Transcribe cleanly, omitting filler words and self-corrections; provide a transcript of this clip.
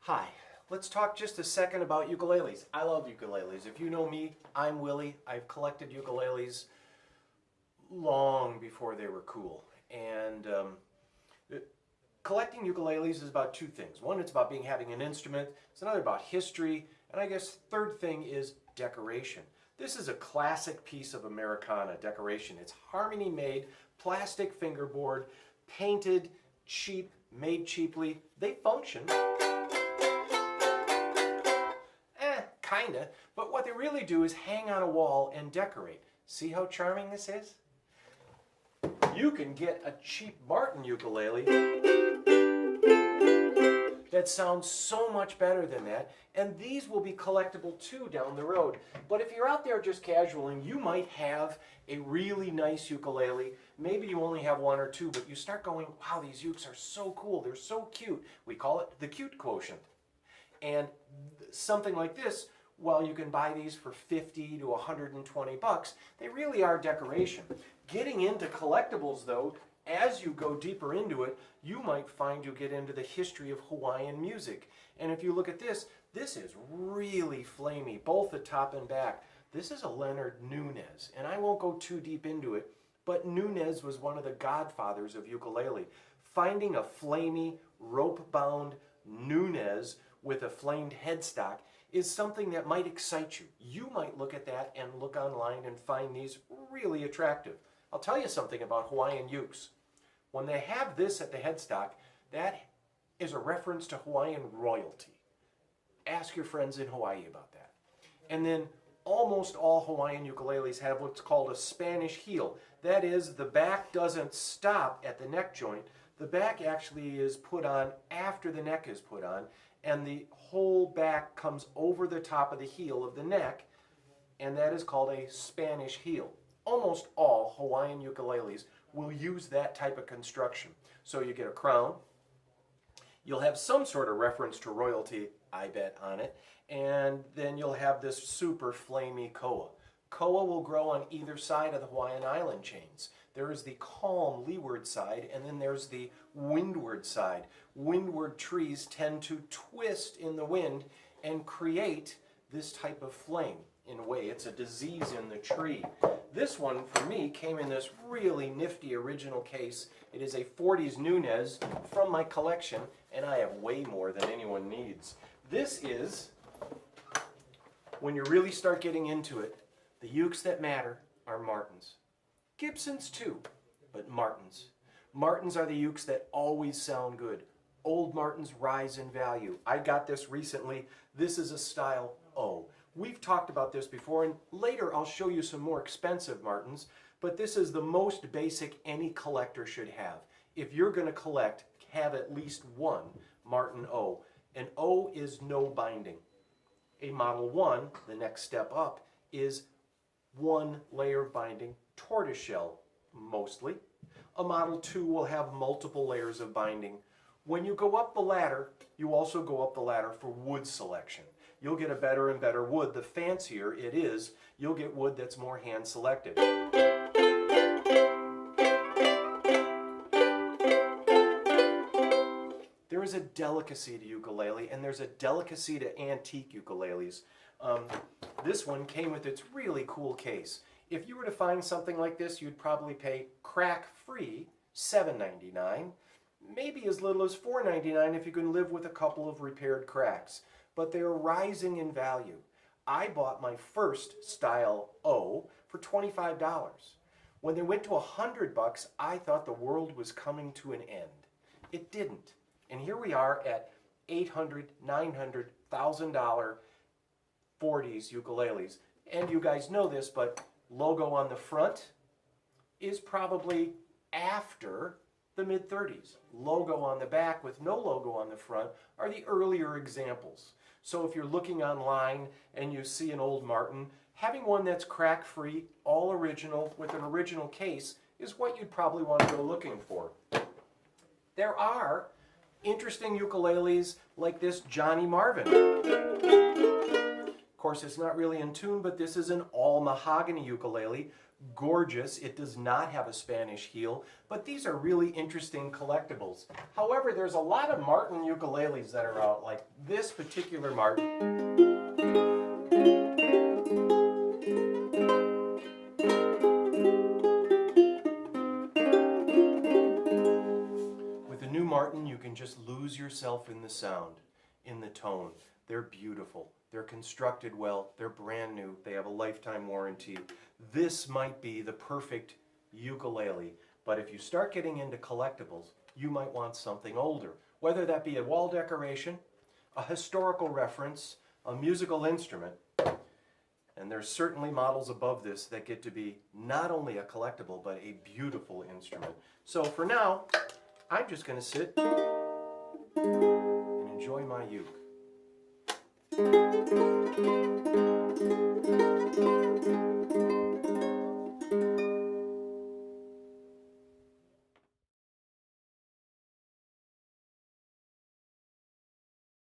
Hi, let's talk just a second about ukuleles. I love ukuleles. If you know me, I'm Willie. I've collected ukuleles long before they were cool. And collecting ukuleles is about two things. One, it's about having an instrument. It's another about history. And I guess third thing is decoration. This is a classic piece of Americana decoration. It's harmony made, plastic fingerboard, painted, cheap, made cheaply. They function. Kinda, but what they really do is hang on a wall and decorate. See how charming this is? You can get a cheap Martin ukulele that sounds so much better than that, and these will be collectible too down the road. But if you're out there just casualing, you might have a really nice ukulele. Maybe you only have one or two, but you start going, wow, these ukes are so cool, they're so cute. We call it the cute quotient. And something like this, well, you can buy these for 50 to 120 bucks. They really are decoration. Getting into collectibles, though, as you go deeper into it, you might find you get into the history of Hawaiian music. And if you look at this, this is really flamey, both the top and back. This is a Leonard Nunez, and I won't go too deep into it, but Nunez was one of the godfathers of ukulele. Finding a flamey, rope-bound Nunez with a flamed headstock is something that might excite you. You might look at that and look online and find these really attractive. I'll tell you something about Hawaiian ukes. When they have this at the headstock, that is a reference to Hawaiian royalty. Ask your friends in Hawaii about that. And then almost all Hawaiian ukuleles have what's called a Spanish heel. That is, the back doesn't stop at the neck joint. The back actually is put on after the neck is put on, and the whole back comes over the top of the heel of the neck, and that is called a Spanish heel. Almost all Hawaiian ukuleles will use that type of construction. So you get a crown, you'll have some sort of reference to royalty, I bet, on it, and then you'll have this super flamey koa. Koa will grow on either side of the Hawaiian island chains. There is the calm leeward side, and then there's the windward side. Windward trees tend to twist in the wind and create this type of flame. In a way, it's a disease in the tree. This one, for me, came in this really nifty original case. It is a 40s Nunez from my collection, and I have way more than anyone needs. This is, when you really start getting into it, the ukes that matter are Martins. Gibsons too, but Martins. Martins are the ukes that always sound good. Old Martins rise in value. I got this recently. This is a style O. We've talked about this before, and later I'll show you some more expensive Martins, but this is the most basic any collector should have. If you're going to collect, have at least one Martin O. An O is no binding. A Model 1, the next step up, is one layer of binding, tortoiseshell mostly. A Model 2 will have multiple layers of binding. When you go up the ladder, you also go up the ladder for wood selection. You'll get a better and better wood. The fancier it is, you'll get wood that's more hand selected. There is a delicacy to ukulele, and there's a delicacy to antique ukuleles. This one came with its really cool case. If you were to find something like this, you'd probably pay crack-free $7.99, maybe as little as $4.99 if you can live with a couple of repaired cracks. But they're rising in value. I bought my first style O for $25. When they went to $100, I thought the world was coming to an end. It didn't. And here we are at $800, $900, $1,000 40s ukuleles. And you guys know this, but logo on the front is probably after the mid-30s. Logo on the back with no logo on the front are the earlier examples. So if you're looking online and you see an old Martin, having one that's crack-free, all original, with an original case is what you'd probably want to go looking for. There are interesting ukuleles like this Johnny Marvin. Of course, it's not really in tune, but this is an all mahogany ukulele gorgeous. It does not have a Spanish heel, but these are really interesting collectibles. However, there's a lot of Martin ukuleles that are out, like this particular Martin. With the new Martin, you can just lose yourself in the sound, in the tone. They're beautiful. They're constructed well. They're brand new. They have a lifetime warranty. This might be the perfect ukulele, but if you start getting into collectibles, you might want something older, whether that be a wall decoration, a historical reference, a musical instrument. And there's certainly models above this that get to be not only a collectible, but a beautiful instrument. So for now, I'm just going to sit and enjoy my uke.